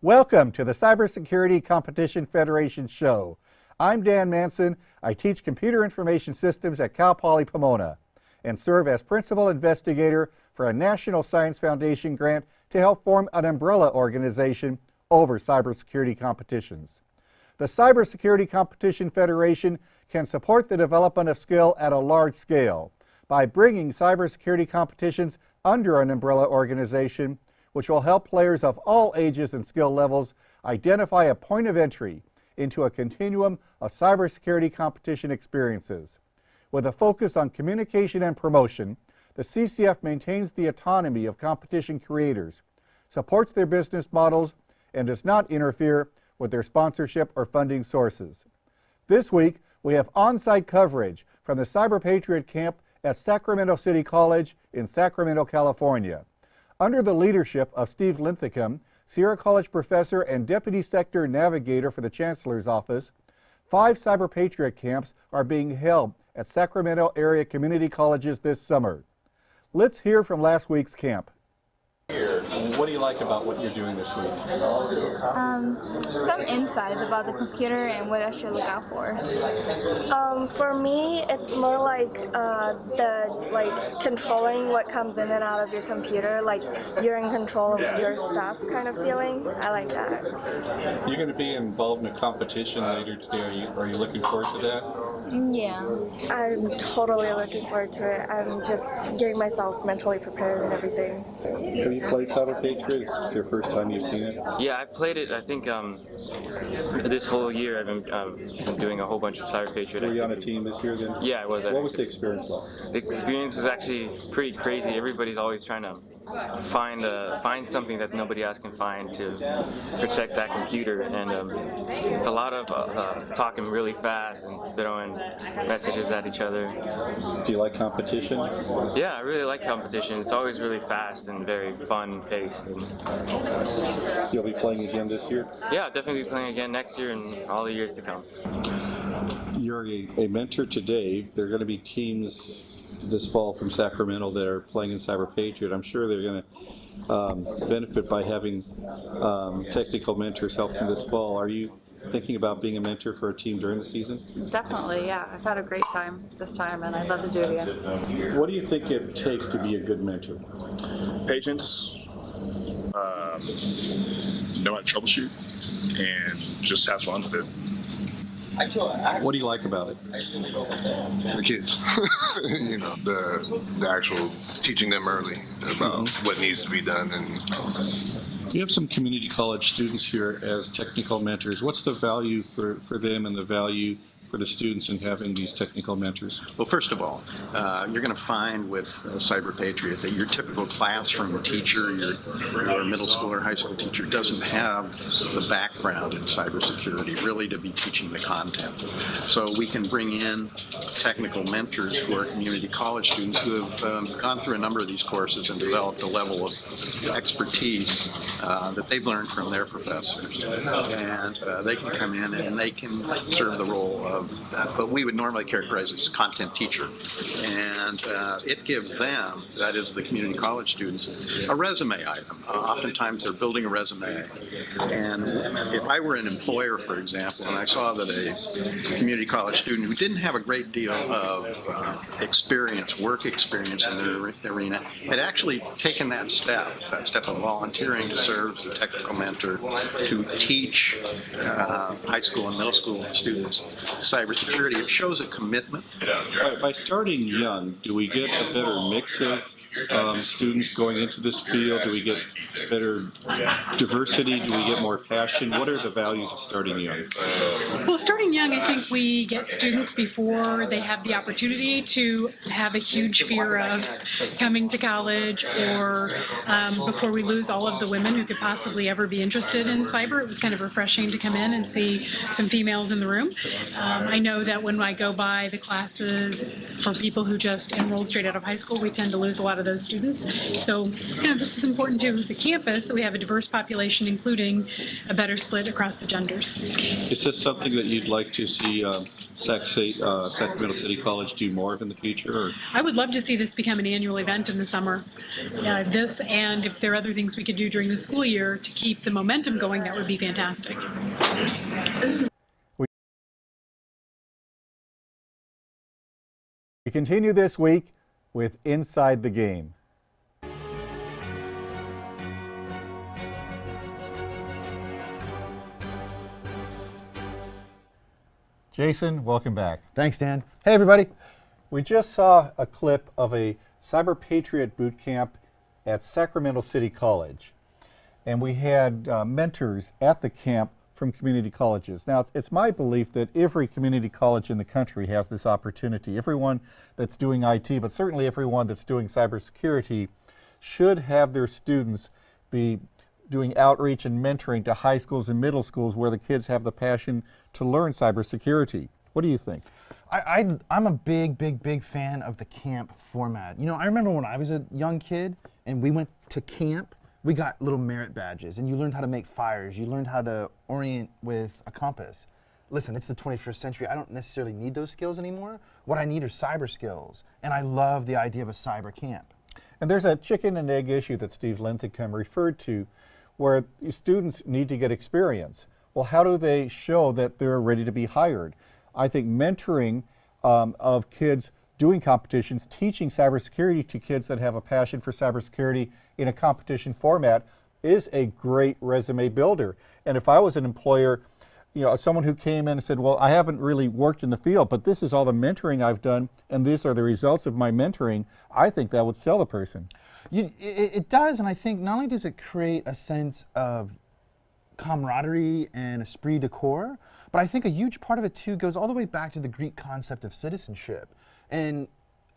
Welcome to the Cybersecurity Competition Federation show. I'm Dan Manson. I teach computer information systems at Cal Poly Pomona and serve as principal investigator for a National Science Foundation grant to help form an umbrella organization over cybersecurity competitions. The Cybersecurity Competition Federation can support the development of skill at a large scale by bringing cybersecurity competitions under an umbrella organization, which will help players of all ages and skill levels identify a point of entry into a continuum of cybersecurity competition experiences. With a focus on communication and promotion, the CCF maintains the autonomy of competition creators, supports their business models, and does not interfere with their sponsorship or funding sources. This week, we have on-site coverage from the Cyber Patriot Camp at Sacramento City College in Sacramento, California. Under the leadership of Steve Linthicum, Sierra College professor and deputy sector navigator for the Chancellor's Office, 5 Cyber Patriot camps are being held at Sacramento area community colleges this summer. Let's hear from last week's camp. What do you like about what you're doing this week? Some insights about the computer and what I should look out for. For me, it's more like controlling what comes in and out of your computer, like you're in control of your stuff kind of feeling. I like that. You're going to be involved in a competition later today. Are you looking forward to that? Yeah. I'm totally looking forward to it. I'm just getting myself mentally prepared and everything. Have you played Cyber Patriot? Is this your first time you've seen it? Yeah, I've played it. I think this whole year I've been doing a whole bunch of Cyber Patriot. Were you on a team this year then? Yeah, I was. What was the experience like? The experience was actually pretty crazy. Everybody's always trying to find something that nobody else can find to protect that computer, and it's a lot of talking really fast and throwing messages at each other. Do you like competition? Yeah, I really like competition. It's always really fast and very fun paced. You'll be playing again this year? Yeah, I'll definitely be playing again next year and all the years to come. You're a mentor today. There are going to be teams this fall from Sacramento that are playing in Cyber Patriot. I'm sure they're going to benefit by having technical mentors help them this fall. Are you thinking about being a mentor for a team during the season? Definitely, yeah. I've had a great time this time, and I'd love to do it again. What do you think it takes to be a good mentor? Patience, know how to troubleshoot, and just have fun with it. What do you like about it? The kids, you know, the actual teaching them early about what needs to be done. And you have some community college students here as technical mentors. What's the value for them and the value for the students in having these technical mentors? Well, first of all, you're going to find with Cyber Patriot that your typical classroom teacher, your middle school or high school teacher doesn't have the background in cybersecurity really to be teaching the content. So we can bring in technical mentors who are community college students who have gone through a number of these courses and developed a level of expertise that they've learned from their professors. And they can come in and they can serve the role of what we would normally characterize as content teacher. And it gives them, that is the community college students, a resume item. Oftentimes they're building a resume. And if I were an employer, for example, and I saw that a community college student who didn't have a great deal of work experience in the arena, had actually taken that step of volunteering to serve as a technical mentor to teach high school and middle school students cybersecurity, it shows a commitment. By starting young, do we get a better mix of students going into this field? Do we get better diversity? Do we get more passion? What are the values of starting young? Well, starting young, I think we get students before they have the opportunity to have a huge fear of coming to college, or before we lose all of the women who could possibly ever be interested in cyber. It was kind of refreshing to come in and see some females in the room. I know that when I go by the classes for people who just enrolled straight out of high school, we tend to lose a lot of of those students. So, this is important to the campus that we have a diverse population, including a better split across the genders. Is this something that you'd like to see Sacramento City College do more of in the future? Or? I would love to see this become an annual event in the summer. This, and if there are other things we could do during the school year to keep the momentum going, that would be fantastic. We continue this week with Inside the Game. Jason, welcome back. Thanks, Dan. Hey, everybody. We just saw a clip of a Cyber Patriot boot camp at Sacramento City College. And we had mentors at the camp from community colleges. Now, it's my belief that every community college in the country has this opportunity. Everyone that's doing IT, but certainly everyone that's doing cybersecurity, should have their students be doing outreach and mentoring to high schools and middle schools where the kids have the passion to learn cybersecurity. What do you think? I'm a big fan of the camp format. You know, I remember when I was a young kid and we went to camp, we got little merit badges and you learned how to make fires. You learned how to orient with a compass. Listen, it's the 21st century. I don't necessarily need those skills anymore. What I need are cyber skills. And I love the idea of a cyber camp. And there's a chicken and egg issue that Steve Linthicum referred to, where students need to get experience. Well, how do they show that they're ready to be hired? I think mentoring of kids doing competitions, teaching cybersecurity to kids that have a passion for cybersecurity in a competition format is a great resume builder. And if I was an employer, you know, someone who came in and said, well, I haven't really worked in the field, but this is all the mentoring I've done, and these are the results of my mentoring, I think that would sell the person. It does, and I think not only does it create a sense of camaraderie and esprit de corps, but I think a huge part of it too goes all the way back to the Greek concept of citizenship. And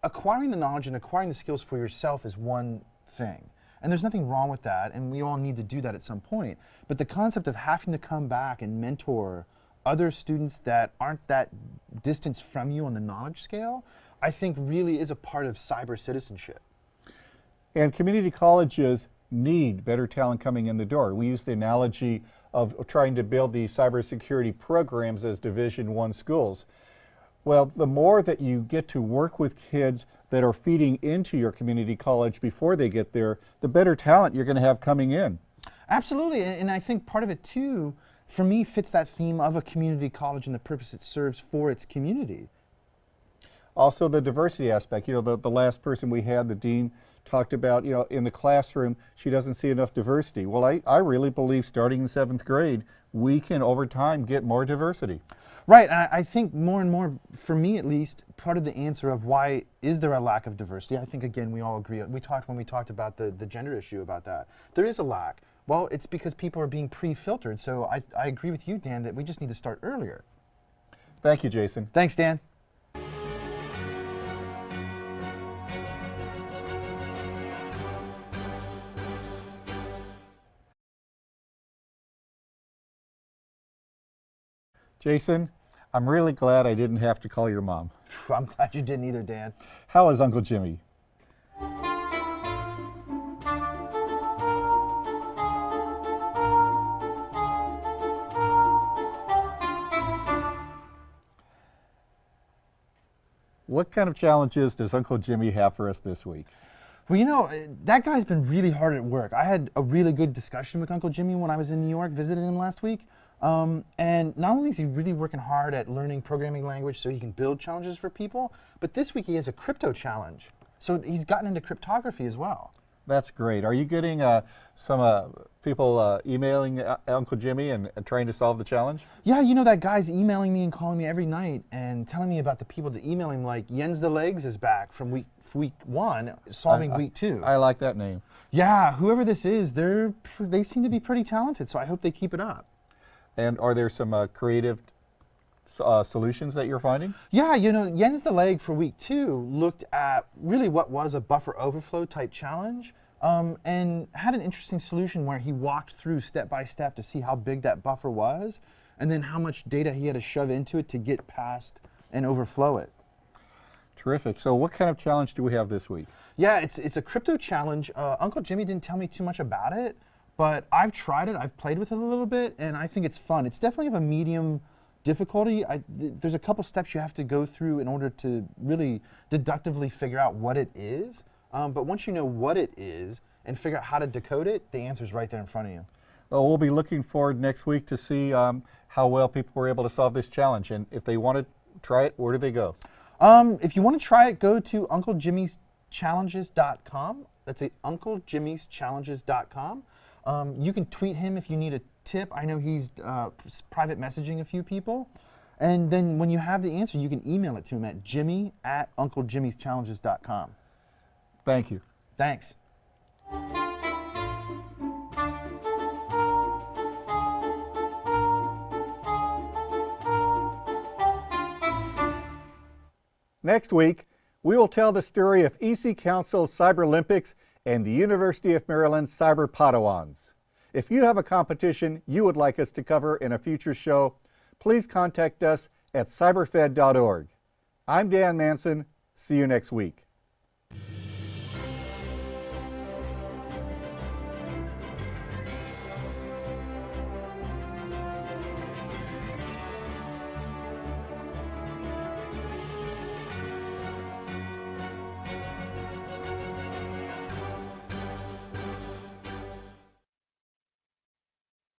acquiring the knowledge and acquiring the skills for yourself is one thing. And there's nothing wrong with that, and we all need to do that at some point. But the concept of having to come back and mentor other students that aren't that distance from you on the knowledge scale, I think really is a part of cyber citizenship. And community colleges need better talent coming in the door. We use the analogy of trying to build these cybersecurity programs as Division I schools. Well, the more that you get to work with kids that are feeding into your community college before they get there, the better talent you're going to have coming in. Absolutely, and I think part of it too, for me, fits that theme of a community college and the purpose it serves for its community. Also the diversity aspect. You know, the last person we had, the dean, talked about, you know, in the classroom, she doesn't see enough diversity. Well, I really believe starting in 7th grade, we can over time get more diversity. Right, and I think more and more, for me at least, part of the answer of why is there a lack of diversity, I think again we all agree, when we talked about the gender issue about that, there is a lack. Well, it's because people are being pre-filtered, so I agree with you, Dan, that we just need to start earlier. Thank you, Jason. Thanks, Dan. Jason, I'm really glad I didn't have to call your mom. I'm glad you didn't either, Dan. How is Uncle Jimmy? What kind of challenges does Uncle Jimmy have for us this week? Well, you know, that guy's been really hard at work. I had a really good discussion with Uncle Jimmy when I was in New York, visited him last week. And not only is he really working hard at learning programming language so he can build challenges for people, but this week he has a crypto challenge. So he's gotten into cryptography as well. That's great. Are you getting some people emailing Uncle Jimmy and trying to solve the challenge? Yeah, you know, that guy's emailing me and calling me every night and telling me about the people that email him, like Jens the Legs is back from week 1, solving week 2. I like that name. Yeah, whoever this is, they seem to be pretty talented, so I hope they keep it up. And are there some creative solutions that you're finding? Yeah, you know, Jens the Leg for week 2 looked at really what was a buffer overflow type challenge and had an interesting solution where he walked through step by step to see how big that buffer was and then how much data he had to shove into it to get past and overflow it. Terrific. So what kind of challenge do we have this week? Yeah, it's a crypto challenge. Uncle Jimmy didn't tell me too much about it, but I've tried it. I've played with it a little bit, and I think it's fun. It's definitely of a medium difficulty. There's a couple steps you have to go through in order to really deductively figure out what it is. But once you know what it is and figure out how to decode it, the answer's right there in front of you. Well, we'll be looking forward next week to see how well people were able to solve this challenge. And if they want to try it, where do they go? If you want to try it, go to UncleJimmy'sChallenges.com. That's it, UncleJimmy'sChallenges.com. You can tweet him if you need a tip. I know he's private messaging a few people. And then when you have the answer, you can email it to him at jimmy@UncleJimmy'sChallenges.com. Thank you. Thanks. Next week, we will tell the story of EC Council's Cyberlympics and the University of Maryland Cyber Padawans. If you have a competition you would like us to cover in a future show, please contact us at cyberfed.org. I'm Dan Manson. See you next week.